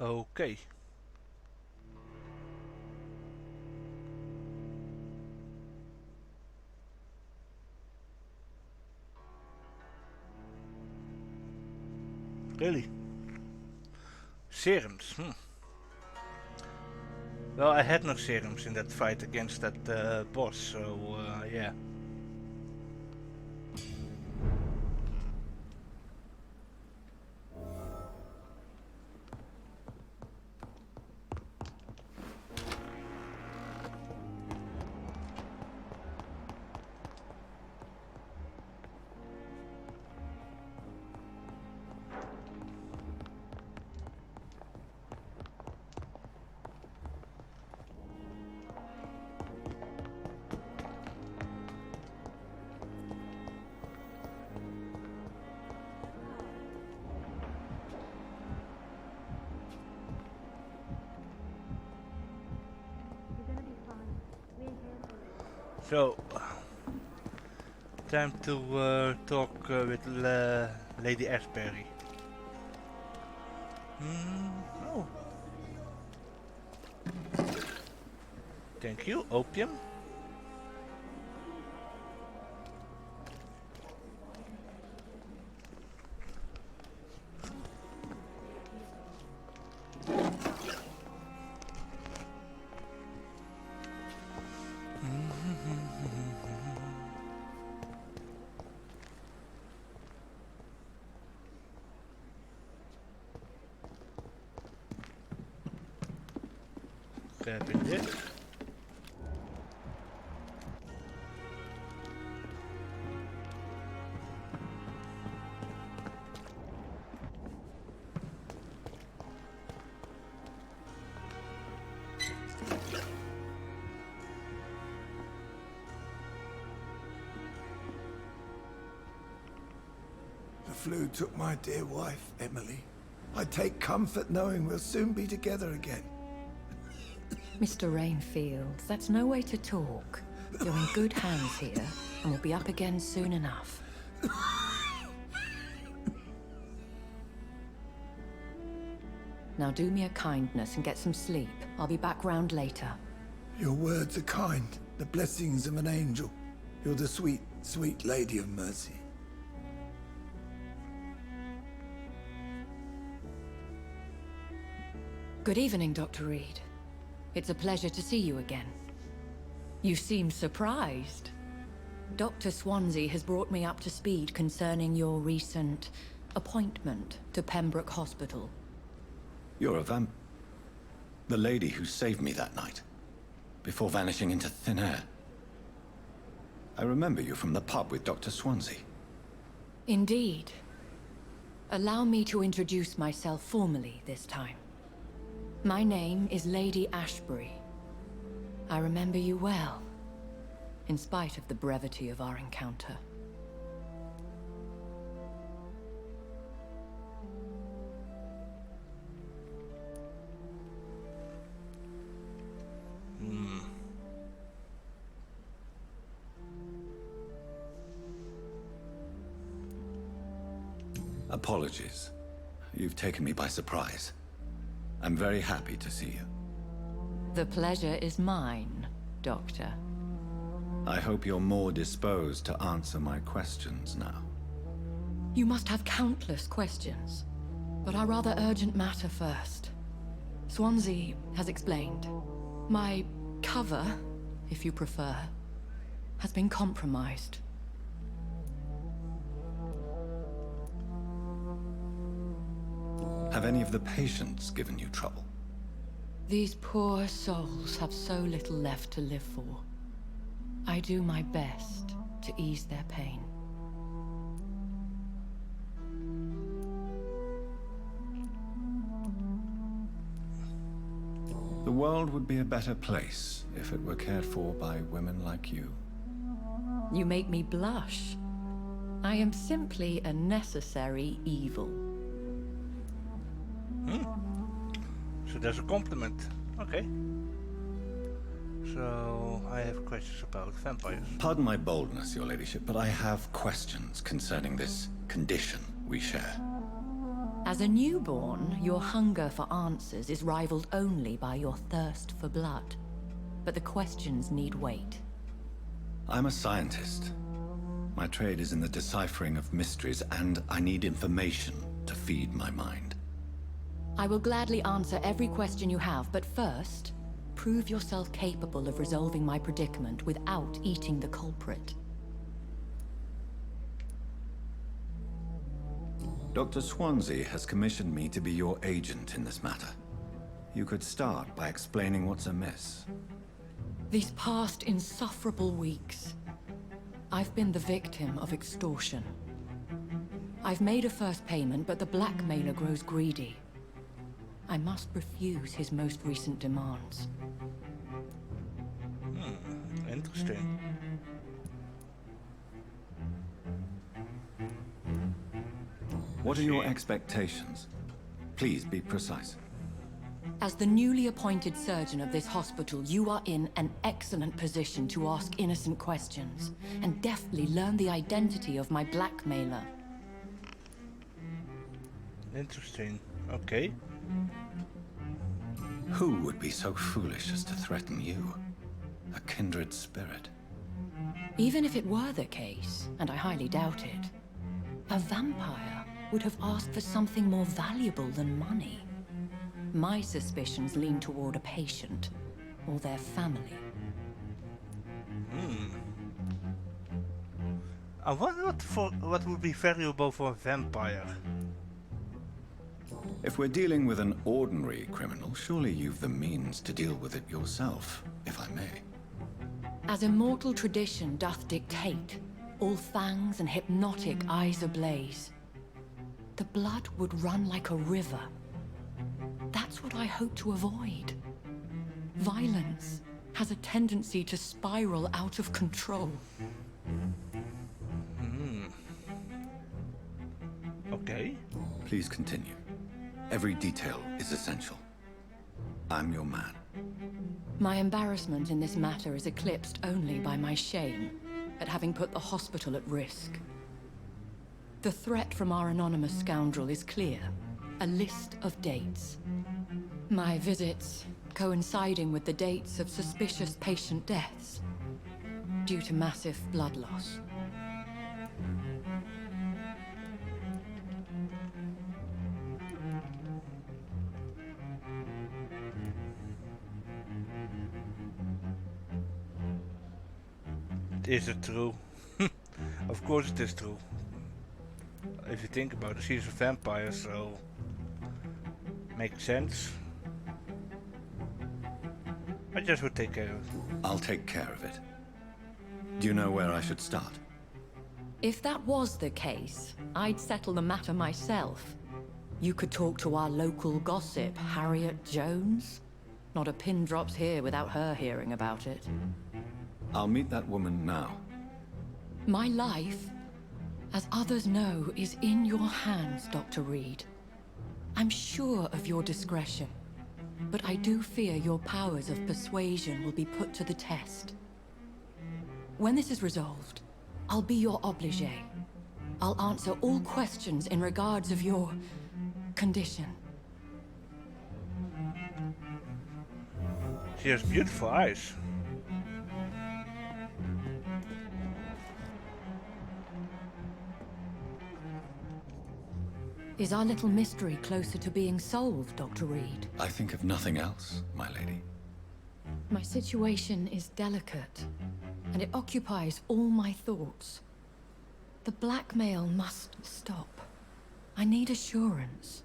Okay. Really? Serums? Well, I had no serums in that fight against that boss, so yeah. So, time to talk with Lady Ashbury. Oh. Thank you. Opium. Grabbing this. The flu took my dear wife, Emily. I take comfort knowing we'll soon be together again. Mr. Rainfield, that's no way to talk. You're in good hands here, and we'll be up again soon enough. Now do me a kindness and get some sleep. I'll be back round later. Your words are kind, the blessings of an angel. You're the sweet, sweet Lady of Mercy. Good evening, Dr. Reed. It's a pleasure to see you again. You seem surprised. Dr. Swansea has brought me up to speed concerning your recent appointment to Pembroke Hospital. You're a the lady who saved me that night, before vanishing into thin air. I remember you from the pub with Dr. Swansea. Indeed. Allow me to introduce myself formally this time. My name is Lady Ashbury. I remember you well, in spite of the brevity of our encounter. Apologies. You've taken me by surprise. I'm very happy to see you. The pleasure is mine, Doctor. I hope you're more disposed to answer my questions now. You must have countless questions, but our rather urgent matter first. Swansea has explained. My cover, if you prefer, has been compromised. Have any of the patients given you trouble? These poor souls have so little left to live for. I do my best to ease their pain. The world would be a better place if it were cared for by women like you. You make me blush. I am simply a necessary evil. So there's a compliment. Okay. So I have questions about vampires. Pardon my boldness, your ladyship, but I have questions concerning this condition we share. As a newborn, your hunger for answers is rivaled only by your thirst for blood. But the questions need wait. I'm a scientist. My trade is in the deciphering of mysteries, and I need information to feed my mind. I will gladly answer every question you have, but first, prove yourself capable of resolving my predicament without eating the culprit. Dr. Swansea has commissioned me to be your agent in this matter. You could start by explaining what's amiss. These past insufferable weeks, I've been the victim of extortion. I've made a first payment, but the blackmailer grows greedy. I must refuse his most recent demands. Interesting. What are your expectations? Please be precise. As the newly appointed surgeon of this hospital, you are in an excellent position to ask innocent questions and deftly learn the identity of my blackmailer. Interesting. Okay. Who would be so foolish as to threaten you? A kindred spirit. Even if it were the case, and I highly doubt it, a vampire would have asked for something more valuable than money. My suspicions lean toward a patient or their family. I wonder what would be valuable for a vampire. If we're dealing with an ordinary criminal, surely you've the means to deal with it yourself, if I may. As immortal tradition doth dictate, all fangs and hypnotic eyes ablaze, the blood would run like a river. That's what I hope to avoid. Violence has a tendency to spiral out of control. Okay. Please continue. Every detail is essential. I'm your man. My embarrassment in this matter is eclipsed only by my shame at having put the hospital at risk. The threat from our anonymous scoundrel is clear. A list of dates. My visits coinciding with the dates of suspicious patient deaths due to massive blood loss. Is it true? Of course it is true. If you think about it, she's a vampire, so makes sense. I just would take care of it. I'll take care of it. Do you know where I should start? If that was the case, I'd settle the matter myself. You could talk to our local gossip, Harriet Jones. Not a pin drops here without her hearing about it. I'll meet that woman now. My life, as others know, is in your hands, Dr. Reed. I'm sure of your discretion, but I do fear your powers of persuasion will be put to the test. When this is resolved, I'll be your obligé. I'll answer all questions in regards of your condition. She has beautiful eyes. Is our little mystery closer to being solved, Dr. Reed? I think of nothing else, my lady. My situation is delicate, and it occupies all my thoughts. The blackmail must stop. I need assurance.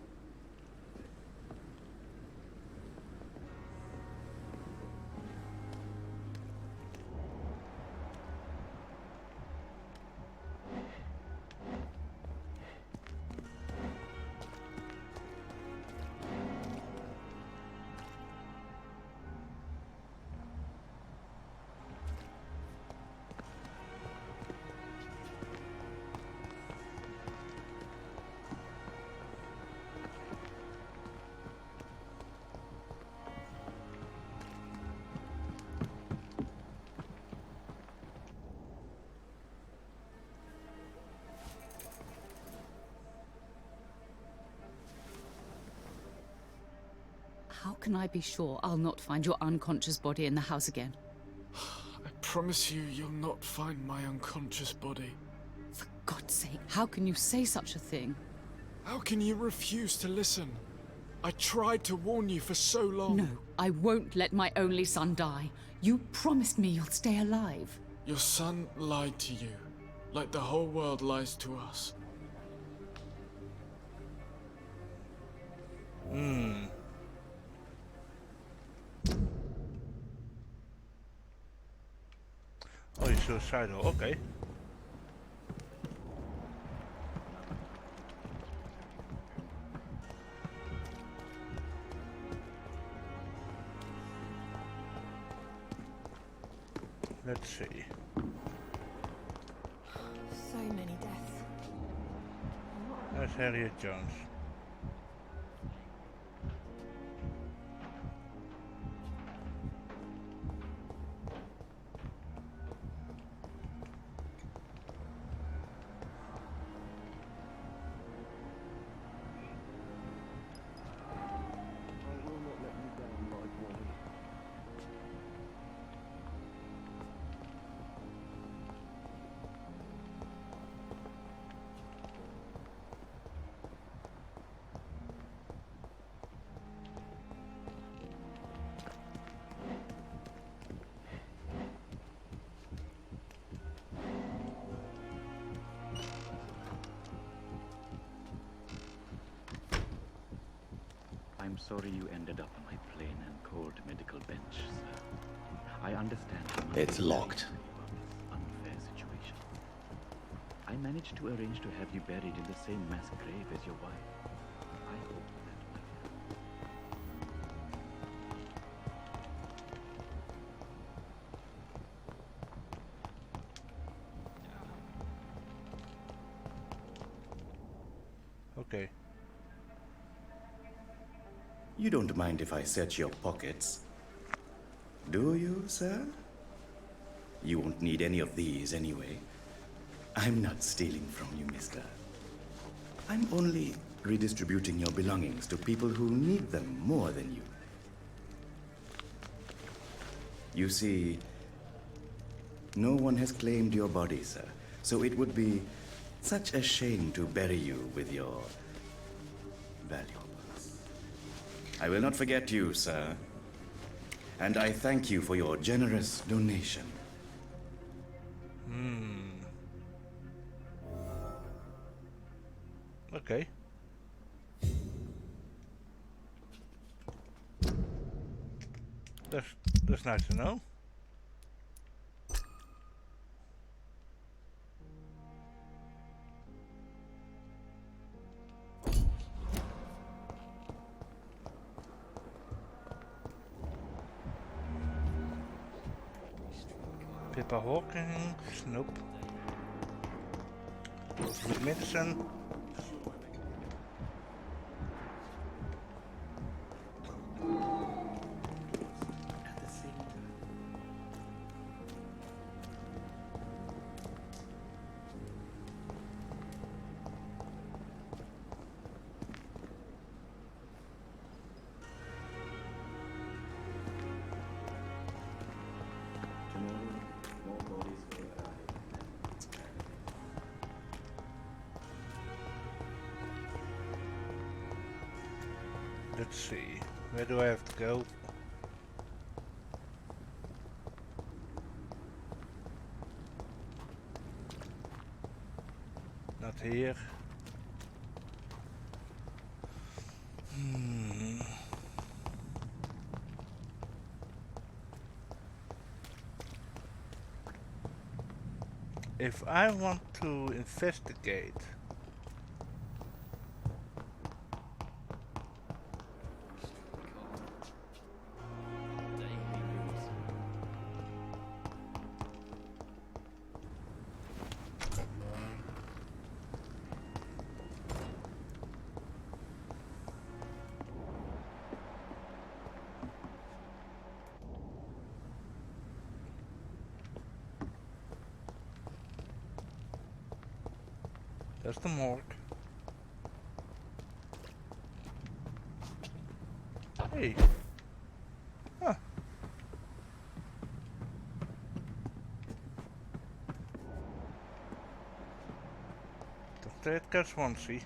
How can I be sure I'll not find your unconscious body in the house again? I promise you, you'll not find my unconscious body. For God's sake, how can you say such a thing? How can you refuse to listen? I tried to warn you for so long. No, I won't let my only son die. You promised me you'll stay alive. Your son lied to you, like the whole world lies to us. Oh, he's suicidal. Okay. Let's see. So many deaths. There's Harriet Jones. I'm sorry you ended up on my plain and cold medical bench, sir. I understand how much It's locked. unfair situation. I managed to arrange to have you buried in the same mass grave as your wife. I hope that will help. Okay. You don't mind if I search your pockets, do you, sir? You won't need any of these anyway. I'm not stealing from you, mister. I'm only redistributing your belongings to people who need them more than you. You see, no one has claimed your body, sir, so it would be such a shame to bury you with your valuables. I will not forget you, sir. And I thank you for your generous donation. Okay. That's nice to know. Pippa Hawkins, nope. Good medicine. Let's see, where do I have to go? Not here. If I want to investigate, that's the morgue. Hey. Huh. Dr. Edgar Swansea.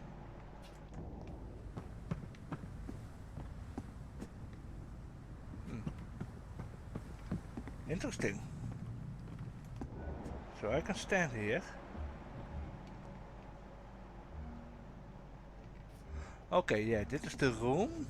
Interesting. So I can stand here. Okay, yeah, dit is de room.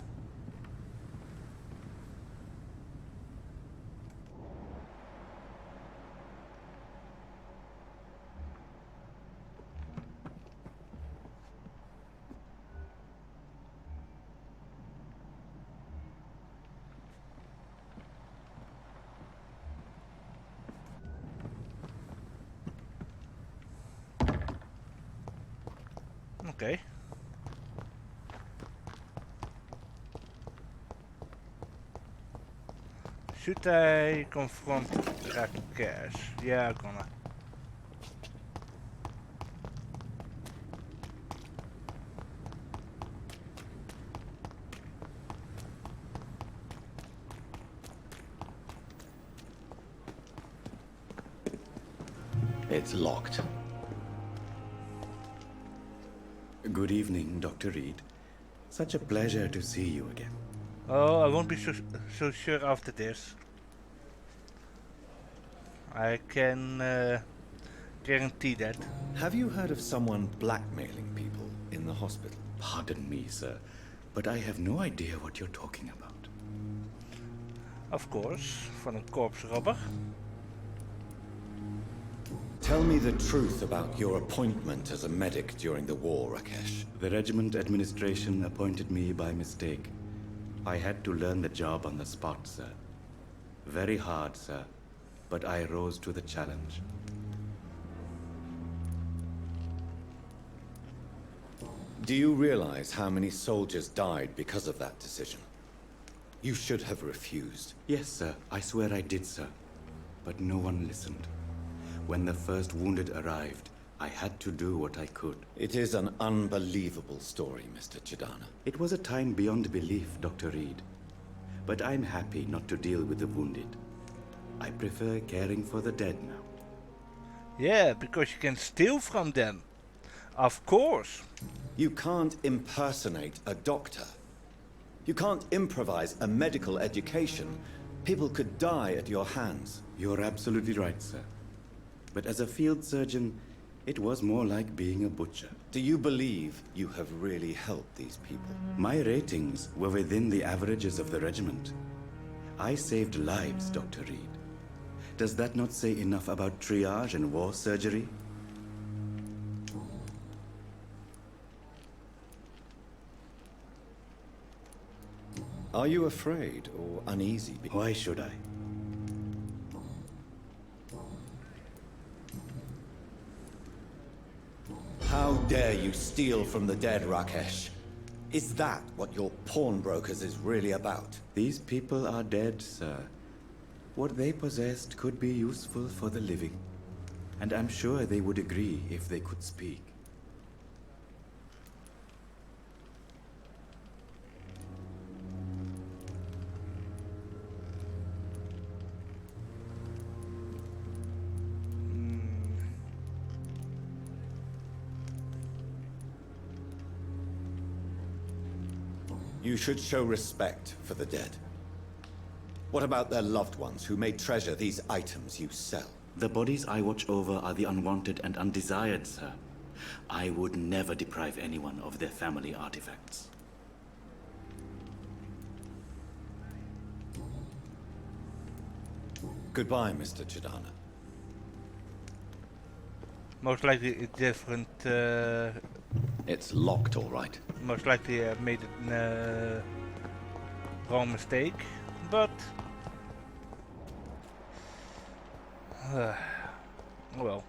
Okay. Should I confront Rakesh? Yeah, I'm gonna. It's locked. Good evening, Dr. Reed. Such a pleasure to see you again. Oh, I won't be so sure after this. I can guarantee that. Have you heard of someone blackmailing people in the hospital? Pardon me, sir, but I have no idea what you're talking about. Of course, van een corpse robber. Tell me the truth about your appointment as a medic during the war, Rakesh. The regiment administration appointed me by mistake. I had to learn the job on the spot, sir. Very hard, sir, but I rose to the challenge. Do you realize how many soldiers died because of that decision? You should have refused. Yes, sir, I swear I did, sir. But no one listened. When the first wounded arrived, I had to do what I could. It is an unbelievable story, Mr. Chidana. It was a time beyond belief, Dr. Reed. But I'm happy not to deal with the wounded. I prefer caring for the dead now. Yeah, because you can steal from them. Of course. You can't impersonate a doctor. You can't improvise a medical education. People could die at your hands. You're absolutely right, sir. But as a field surgeon, it was more like being a butcher. Do you believe you have really helped these people? My ratings were within the averages of the regiment. I saved lives, Dr. Reed. Does that not say enough about triage and war surgery? Are you afraid or uneasy? Why should I? How dare you steal from the dead, Rakesh? Is that what your pawnbrokers is really about? These people are dead, sir. What they possessed could be useful for the living. And I'm sure they would agree if they could speak. You should show respect for the dead. What about their loved ones who may treasure these items you sell? The bodies I watch over are the unwanted and undesired, sir. I would never deprive anyone of their family artifacts. Goodbye, Mr. Chidana. Most likely a different. It's locked, all right. Most likely I made a wrong mistake, but well.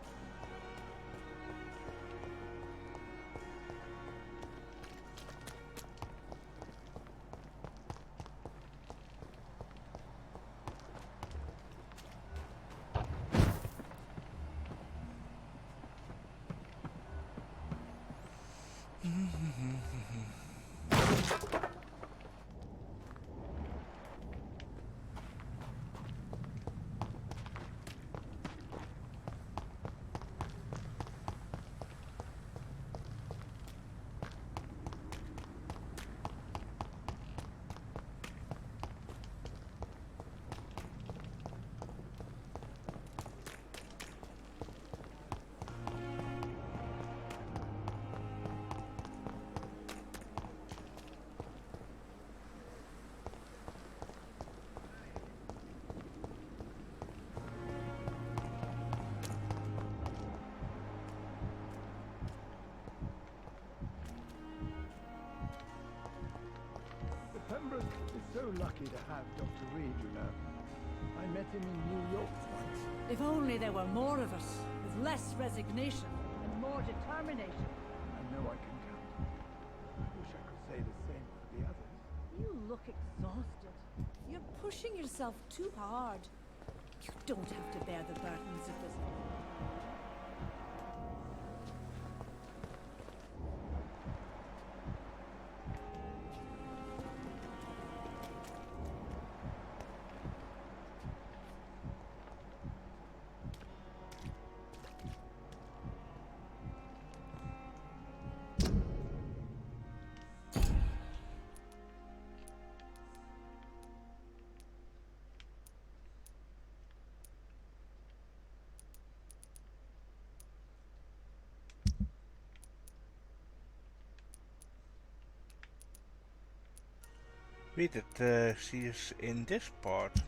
Pembroke is so lucky to have Dr. Reed, you know. I met him in New York once. If only there were more of us, with less resignation and more determination. I know I can count. I wish I could say the same for the others. You look exhausted. You're pushing yourself too hard. You don't have to bear the burdens of this. Weet het, she is in this part.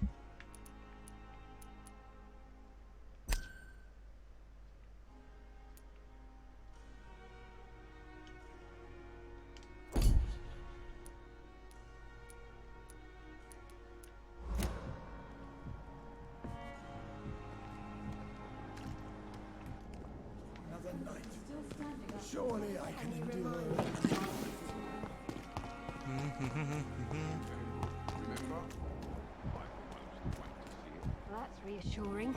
Another night. Surely I can endure. That's reassuring.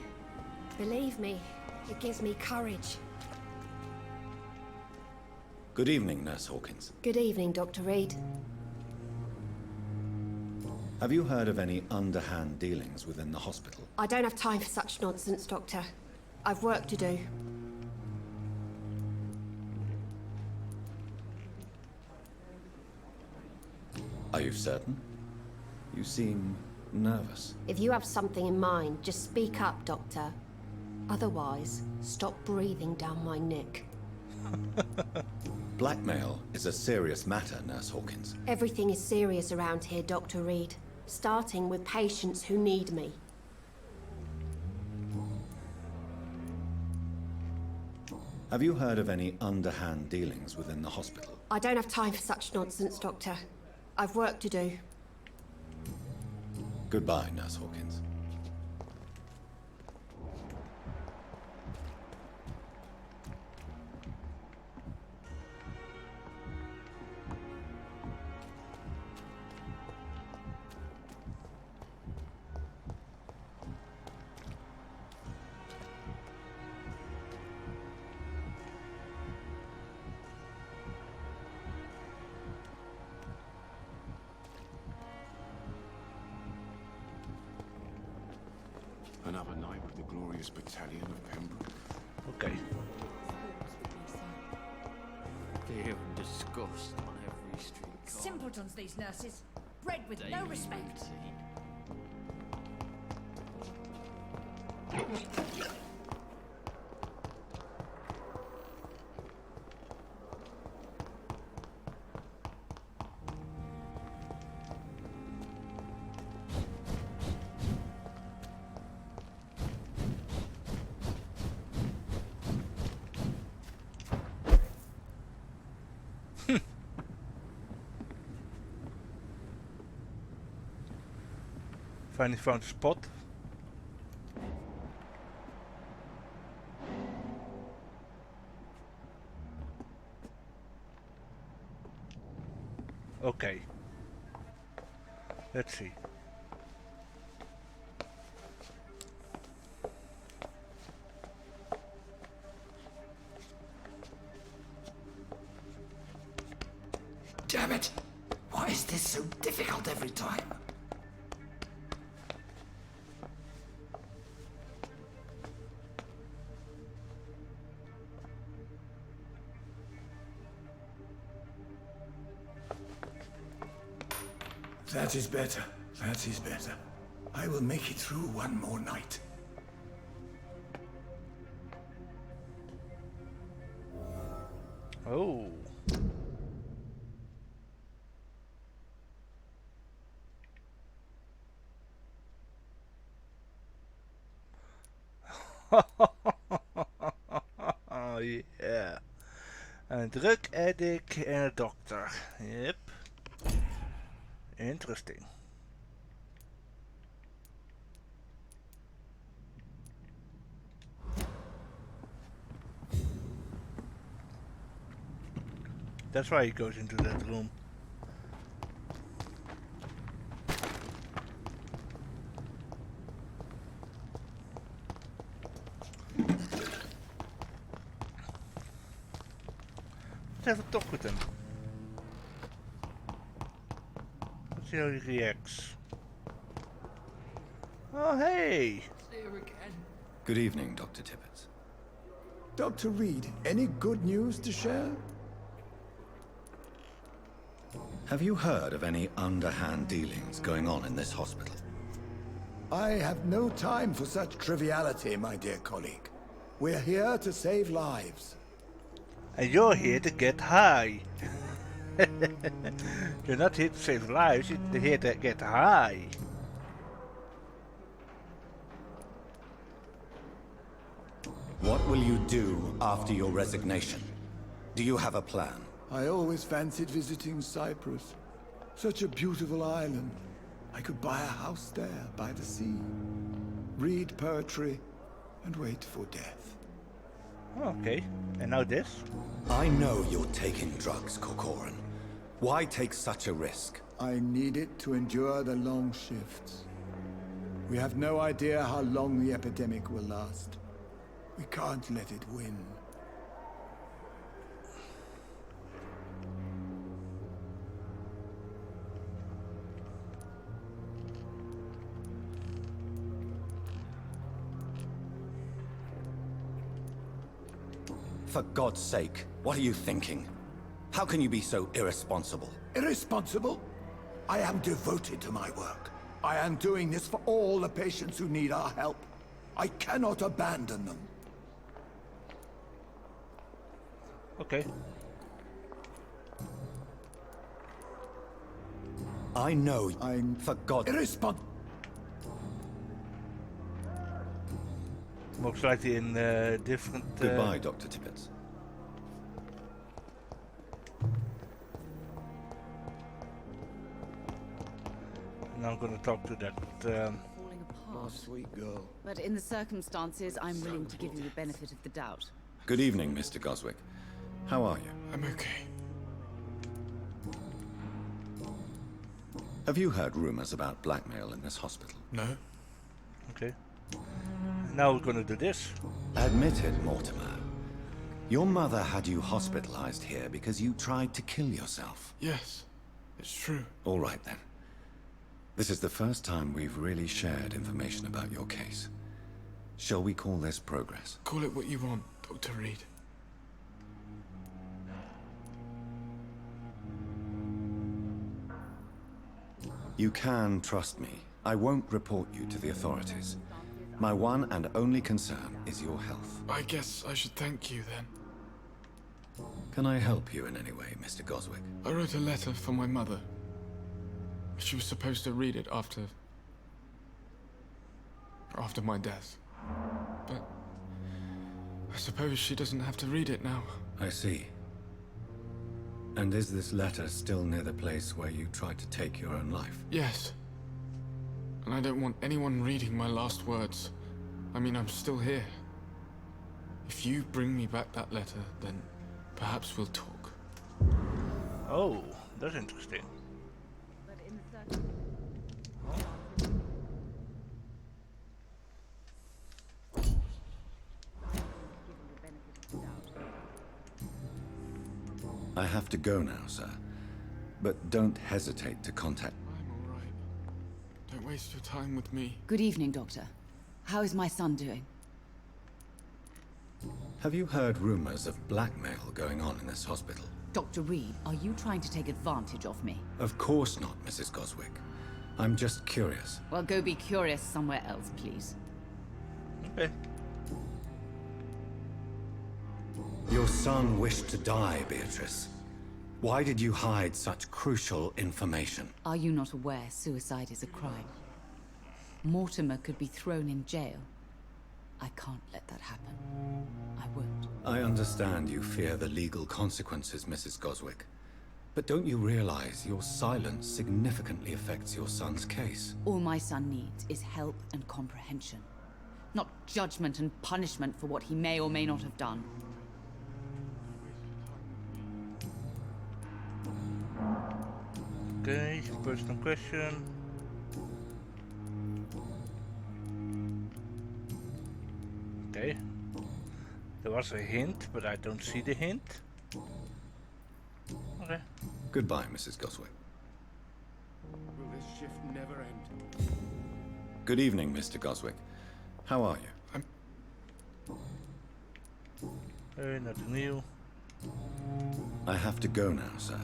Believe me, it gives me courage. Good evening, Nurse Hawkins. Good evening, Dr. Reed. Have you heard of any underhand dealings within the hospital? I don't have time for such nonsense, Doctor. I've work to do. Are you certain? You seem nervous. If you have something in mind, just speak up, Doctor. Otherwise, stop breathing down my neck. Blackmail is a serious matter, Nurse Hawkins. Everything is serious around here, Dr. Reed. Starting with patients who need me. Have you heard of any underhand dealings within the hospital? I don't have time for such nonsense, Doctor. I've work to do. Goodbye, Nurse Hawkins. Another night with the glorious battalion of Pembroke. Okay. Fear and disgust on every street corner. Simpletons, these nurses. Bred with no respect. Finally found a spot. Okay. Let's see. Damn it! Why is this so difficult every time? That is better. That is better. I will make it through one more night. Oh. Oh yeah. Een drug addict en een dokter. Yep. Interesting. That's why he goes into that room. Let's have a talk with him. Let's see how he reacts. Oh, hey! Good evening, Dr. Tippett. Dr. Reed, any good news to share? Have you heard of any underhand dealings going on in this hospital? I have no time for such triviality, my dear colleague. We're here to save lives. And you're here to get high. You're not here to save lives, you're here to get high. What will you do after your resignation? Do you have a plan? I always fancied visiting Cyprus. Such a beautiful island. I could buy a house there by the sea, read poetry, and wait for death. Okay, and now this? I know you're taking drugs, Corcoran. Why take such a risk? I need it to endure the long shifts. We have no idea how long the epidemic will last. We can't let it win. For God's sake, what are you thinking? How can you be so irresponsible? Irresponsible? I am devoted to my work. I am doing this for all the patients who need our help. I cannot abandon them. Okay. I know I'm for God. Most likely in different. Goodbye, Dr. Tippett. Now I'm going to talk to that. Falling apart. Oh, sweet girl. But in the circumstances, I'm willing to give you the benefit of the doubt. Good evening, Mr. Goswick. How are you? I'm okay. Have you heard rumors about blackmail in this hospital? No. Okay. Now we're going to do this. Admit it, Mortimer. Your mother had you hospitalized here because you tried to kill yourself. Yes, it's true. All right, then. This is the first time we've really shared information about your case. Shall we call this progress? Call it what you want, Dr. Reed. You can trust me. I won't report you to the authorities. My one and only concern is your health. I guess I should thank you then. Can I help you in any way, Mr. Goswick? I wrote a letter for my mother. She was supposed to read it after my death. But I suppose she doesn't have to read it now. I see. And is this letter still near the place where you tried to take your own life? Yes. And I don't want anyone reading my last words. I mean, I'm still here. If you bring me back that letter, then perhaps we'll talk. Oh, that's interesting. I have to go now, sir. But don't hesitate to contact. I'm all right. Don't waste your time with me. Good evening, Doctor. How is my son doing? Have you heard rumors of blackmail going on in this hospital? Dr. Reed, are you trying to take advantage of me? Of course not, Mrs. Goswick. I'm just curious. Well, go be curious somewhere else, please. Okay. Your son wished to die, Beatrice. Why did you hide such crucial information? Are you not aware suicide is a crime? Mortimer could be thrown in jail. I can't let that happen. I won't. I understand you fear the legal consequences, Mrs. Goswick. But don't you realize your silence significantly affects your son's case? All my son needs is help and comprehension, not judgment and punishment for what he may or may not have done. Okay, personal question. Okay. There was a hint, but I don't see the hint. Okay. Goodbye, Mrs. Goswick. Will this shift never end? Good evening, Mr. Goswick. How are you? Nothing new. I have to go now, sir.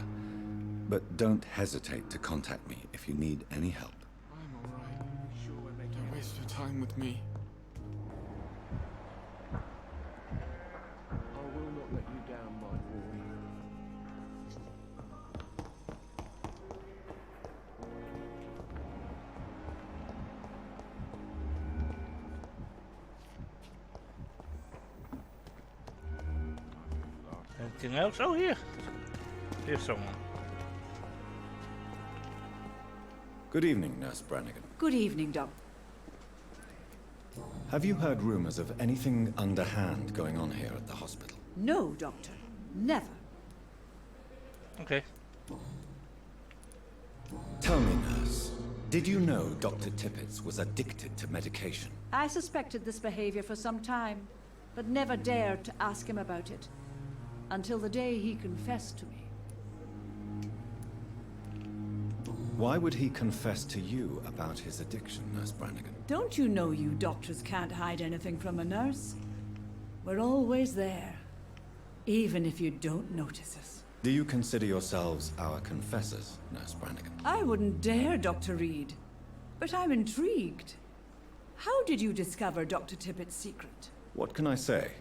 But don't hesitate to contact me if you need any help. I'm alright. Sure, we're making Don't waste your time with me. I will not let you down, my boy. Anything else? Oh, here. Here's someone. Good evening, Nurse Brannigan. Good evening, Doc. Have you heard rumors of anything underhand going on here at the hospital? No, Doctor. Never. Okay. Tell me, nurse, did you know Dr. Tippett was addicted to medication? I suspected this behavior for some time, but never dared to ask him about it. Until the day he confessed to me. Why would he confess to you about his addiction, Nurse Brannigan? Don't you know you doctors can't hide anything from a nurse? We're always there, even if you don't notice us. Do you consider yourselves our confessors, Nurse Brannigan? I wouldn't dare, Dr. Reed. But I'm intrigued. How did you discover Dr. Tippett's secret? What can I say?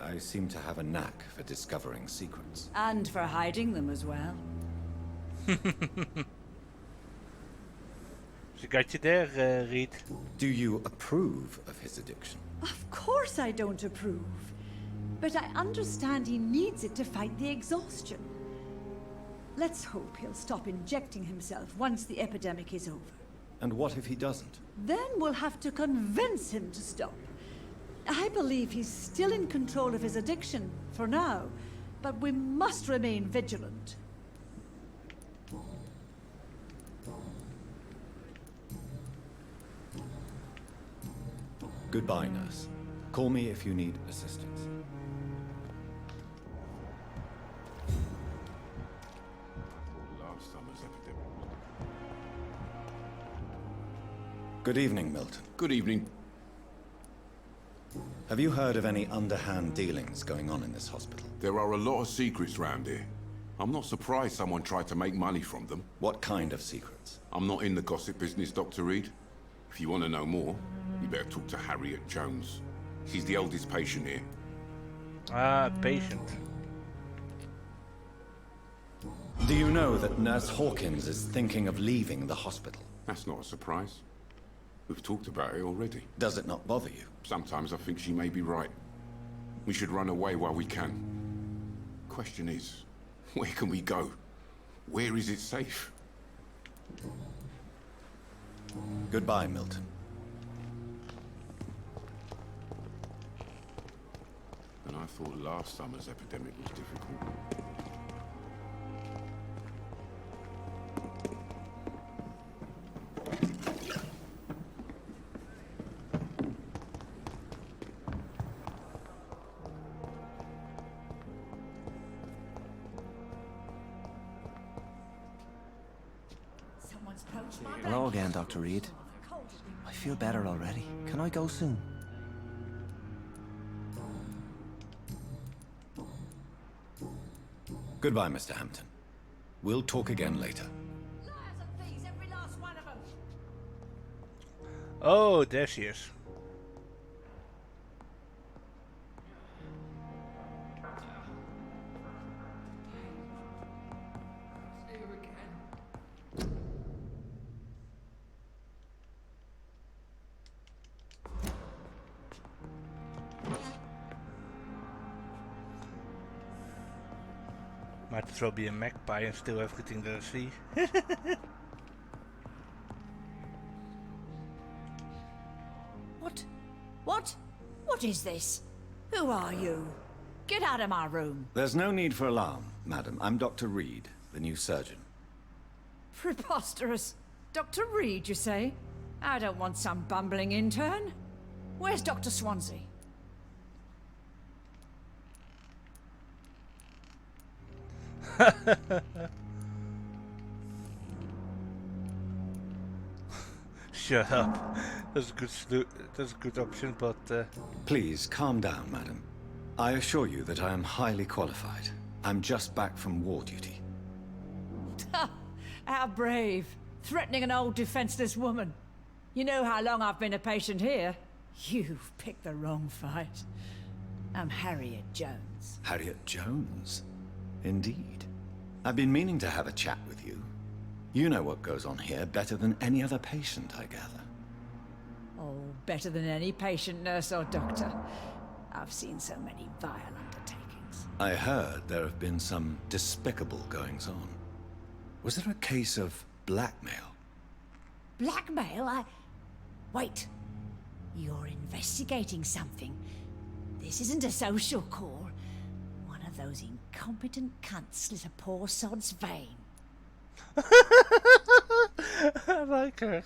I seem to have a knack for discovering secrets. And for hiding them as well. She got you there, Reed. Do you approve of his addiction? Of course I don't approve. But I understand he needs it to fight the exhaustion. Let's hope he'll stop injecting himself once the epidemic is over. And what if he doesn't? Then we'll have to convince him to stop. I believe he's still in control of his addiction, for now, but we must remain vigilant. Goodbye, nurse. Call me if you need assistance. Last summer's epidemic. Good evening, Milton. Good evening. Have you heard of any underhand dealings going on in this hospital? There are a lot of secrets round here. I'm not surprised someone tried to make money from them. What kind of secrets? I'm not in the gossip business, Dr. Reed. If you want to know more, you better talk to Harriet Jones. She's the oldest patient here. Ah, patient. Do you know that Nurse Hawkins is thinking of leaving the hospital? That's not a surprise. We've talked about it already. Does it not bother you? Sometimes I think she may be right. We should run away while we can. Question is, where can we go? Where is it safe? Goodbye, Milton. And I thought last summer's epidemic was difficult. Hello again, Dr. Reed. I feel better already. Can I go soon? Goodbye, Mr. Hampton. We'll talk again later. Oh, there she is. Might as well be a magpie and steal everything that I see. What is this? Who are you? Get out of my room. There's no need for alarm, madam. I'm Dr. Reed, the new surgeon. Preposterous. Dr. Reed, you say? I don't want some bumbling intern. Where's Dr. Swansea? Shut up. That's a good option, but Please, calm down, madam. I assure you that I am highly qualified. I'm just back from war duty. How brave. Threatening an old defenseless woman. You know how long I've been a patient here? You've picked the wrong fight. I'm Harriet Jones. Harriet Jones? Indeed. I've been meaning to have a chat with you. You know what goes on here better than any other patient, I gather. Oh, better than any patient, nurse, or doctor. I've seen so many vile undertakings. I heard there have been some despicable goings-on. Was there a case of blackmail? Blackmail? Wait. You're investigating something. This isn't a social call. One of those incompetent cunts slit a poor sod's vein. I like her.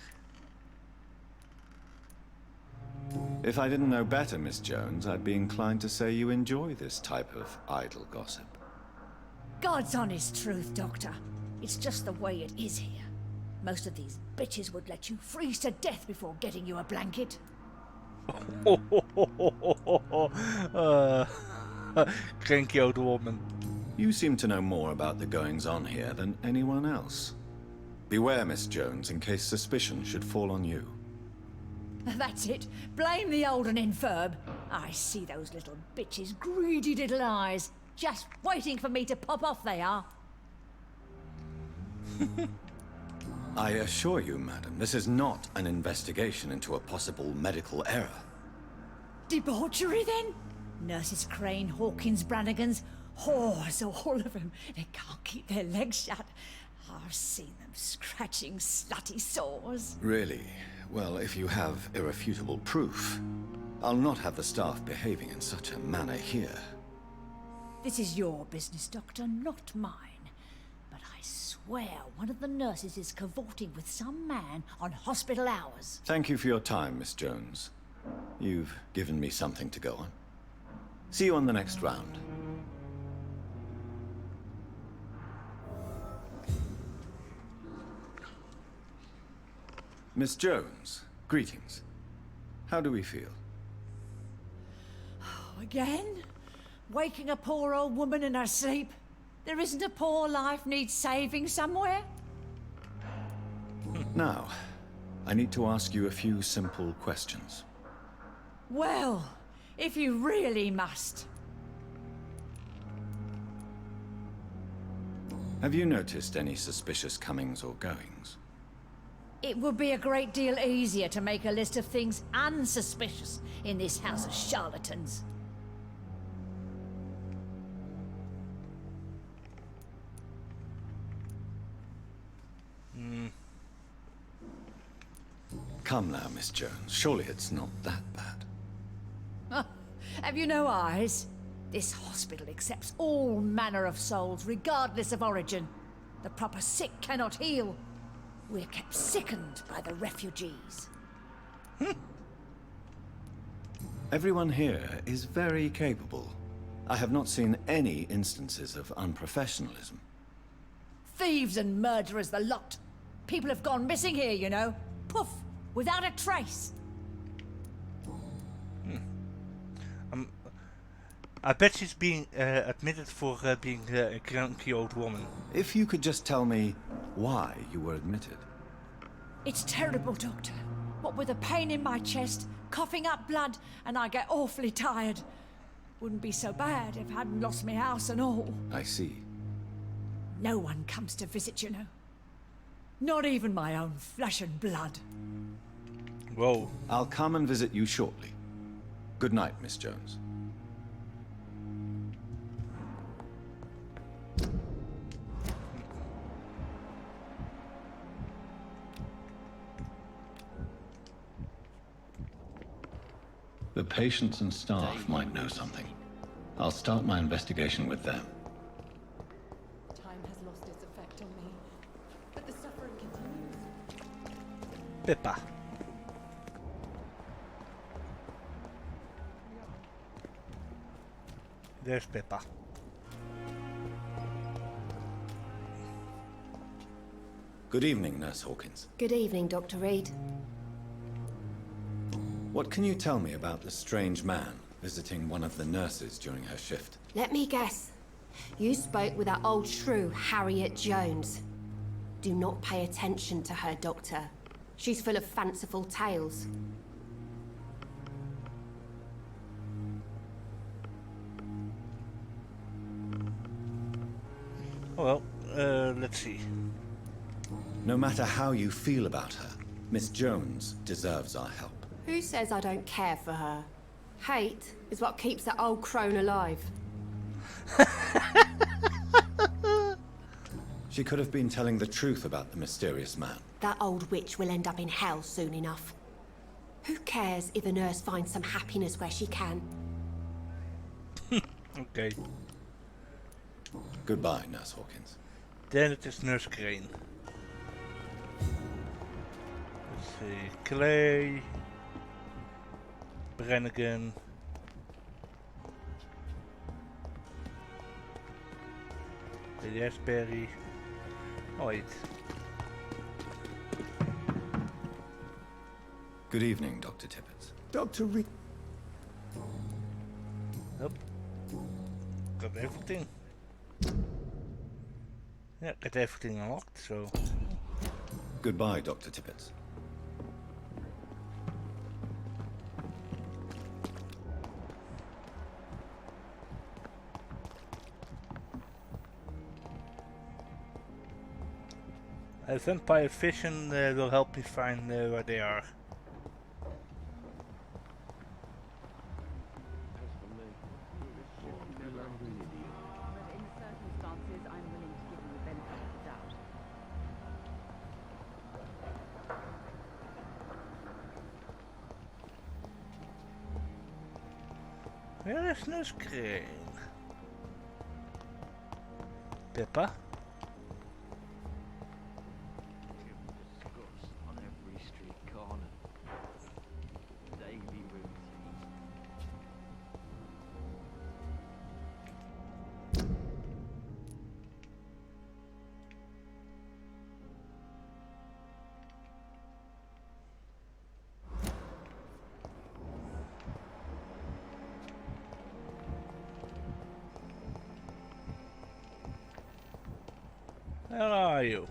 If I didn't know better, Miss Jones, I'd be inclined to say you enjoy this type of idle gossip. God's honest truth, Doctor. It's just the way it is here. Most of these bitches would let you freeze to death before getting you a blanket. Cranky old woman. You seem to know more about the goings-on here than anyone else. Beware, Miss Jones, in case suspicion should fall on you. That's it. Blame the old and infirm. I see those little bitches' greedy little eyes. Just waiting for me to pop off they are. I assure you, madam, this is not an investigation into a possible medical error. Debauchery, then? Nurses Crane, Hawkins, Brannigans, whores, all of them. They can't keep their legs shut. I've seen them scratching slutty sores. Really? Well, if you have irrefutable proof, I'll not have the staff behaving in such a manner here. This is your business, Doctor, not mine. But I swear one of the nurses is cavorting with some man on hospital hours. Thank you for your time, Miss Jones. You've given me something to go on. See you on the next round. Miss Jones, greetings. How do we feel? Again? Waking a poor old woman in her sleep? There isn't a poor life needs saving somewhere? Now, I need to ask you a few simple questions. Well, if you really must. Have you noticed any suspicious comings or goings? It would be a great deal easier to make a list of things unsuspicious in this house of charlatans. Come now, Miss Jones. Surely it's not that bad. Have you no eyes? This hospital accepts all manner of souls, regardless of origin. The proper sick cannot heal. We're kept sickened by the refugees. Everyone here is very capable. I have not seen any instances of unprofessionalism. Thieves and murderers, the lot. People have gone missing here, you know. Poof, without a trace. I bet she's being admitted for being a cranky old woman. If you could just tell me why you were admitted. It's terrible, Doctor. What with a pain in my chest, coughing up blood, and I get awfully tired. Wouldn't be so bad if I hadn't lost my house and all. I see. No one comes to visit, you know. Not even my own flesh and blood. Whoa. I'll come and visit you shortly. Good night, Miss Jones. The patients and staff might know something. I'll start my investigation with them. Time has lost its effect on me, but the suffering continues. Pippa. There's Pippa. Good evening, Nurse Hawkins. Good evening, Dr. Reed. What can you tell me about the strange man visiting one of the nurses during her shift? Let me guess. You spoke with that old shrew, Harriet Jones. Do not pay attention to her, Doctor. She's full of fanciful tales. Well, let's see. No matter how you feel about her, Miss Jones deserves our help. Who says I don't care for her? Hate is what keeps that old crone alive. She could have been telling the truth about the mysterious man. That old witch will end up in hell soon enough. Who cares if a nurse finds some happiness where she can? Okay. Goodbye, Nurse Hawkins. Then it is Nurse Crane. Let's see. Clay. Brannigan. Lady Asbury. Oh wait. Good evening, Dr. Tippett. Dr. Reed. Yep. Got everything. Yeah, got everything unlocked, so... Goodbye, Dr. Tippett. Vampire vision will help me find where they are. Where is Nurse Crane? Pippa? Disgust on every street corner. Daily routine. Where are you?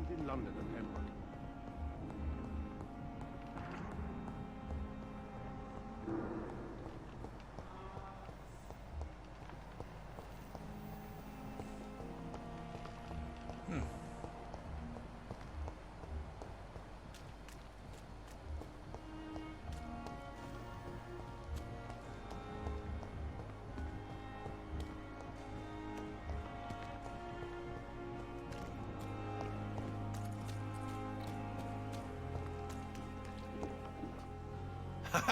In London and Pembroke.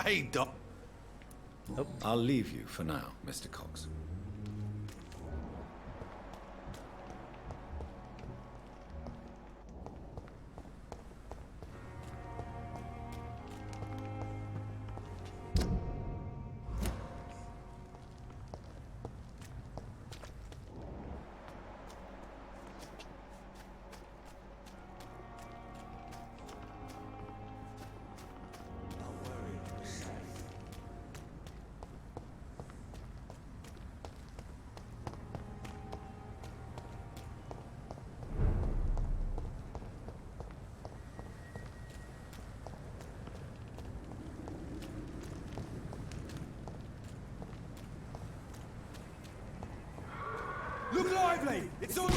Hey, Doc. Oh, I'll leave you for now, Mr. Cox. lively! It's all...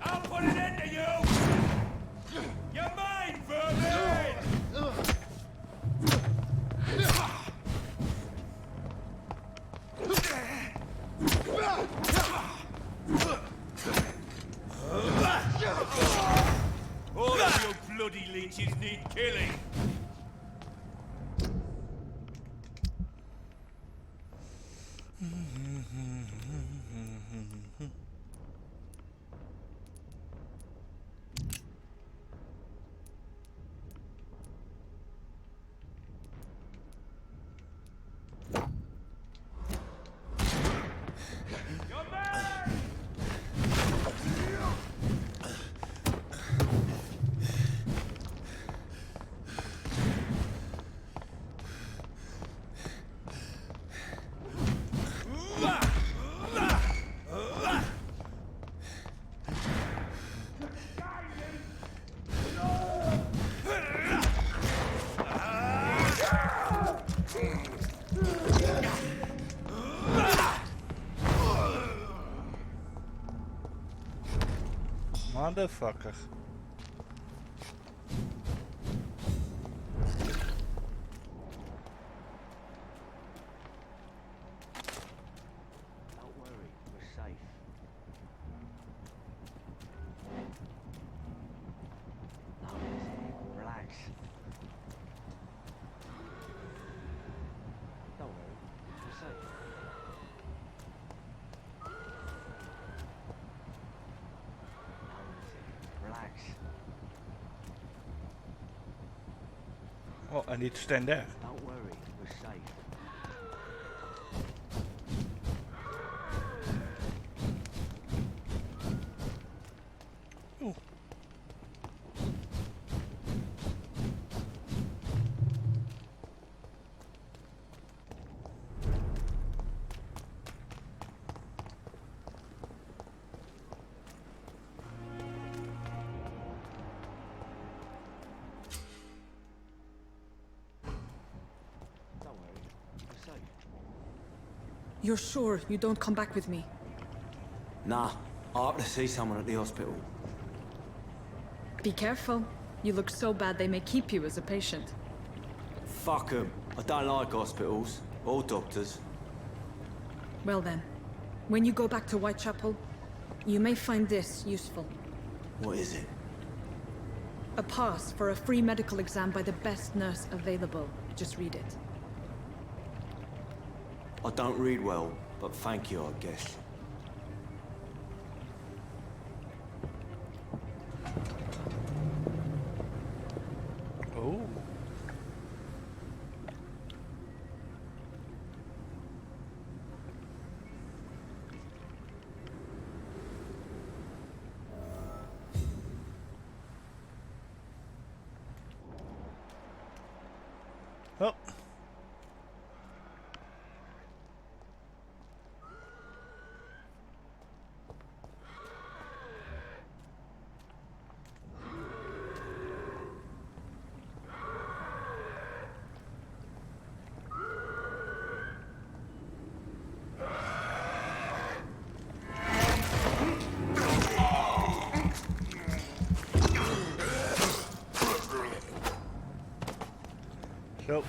I'll put an end to you! You're mine, Vampyr! All of you bloody leeches need killing! Motherfucker. Don't worry, we're safe. No, relax. Don't worry, we're safe. Relax. Oh, I need to stand there. Don't worry, we're safe. Ooh. You're sure you don't come back with me? Nah, I have to see someone at the hospital. Be careful. You look so bad they may keep you as a patient. Fuck 'em. I don't like hospitals. Or doctors. Well then, when you go back to Whitechapel, you may find this useful. What is it? A pass for a free medical exam by the best nurse available. Just read it. I don't read well, but thank you, I guess. Oh. Oh. So.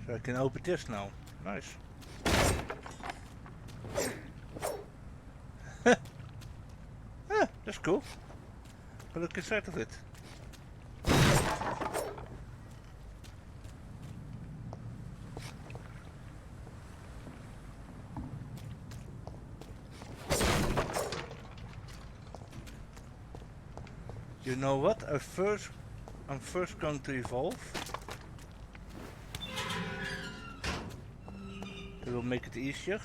So I can open this now. Nice. That's cool. I'll look inside of it. You know what? I'm first going to evolve. It will make it easier.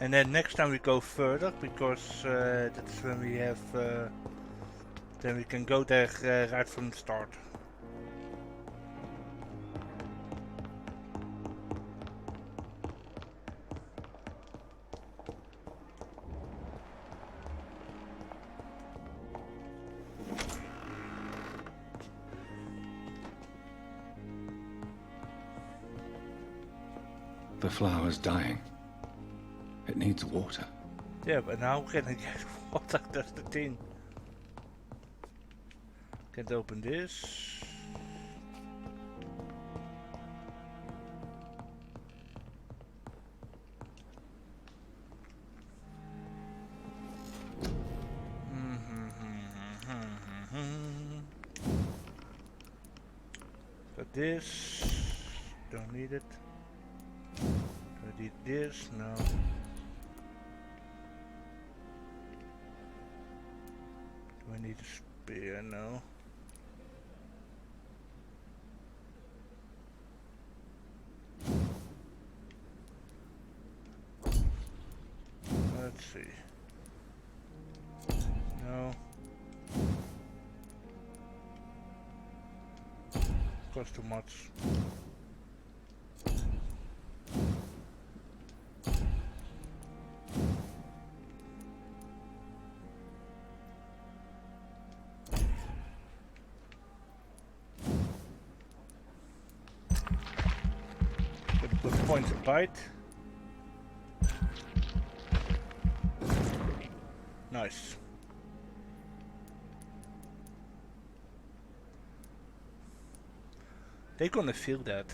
And then next time we go further, because that's when we have, then we can go there right from the start. The flower's dying. It needs water. Yeah, but now can I get water? That's the thing. Can't open this. Got this. Don't need it. Do I need this? No. Do I need a spear? No. Let's see. No. Costs too much. Points a bite. Nice. They're gonna feel that.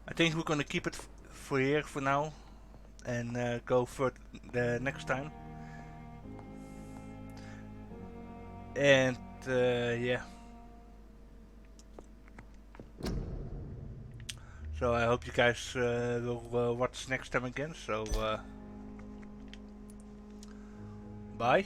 I think we're gonna keep it for here for now, and go for the next time. And yeah. So I hope you guys will watch next time again. So bye.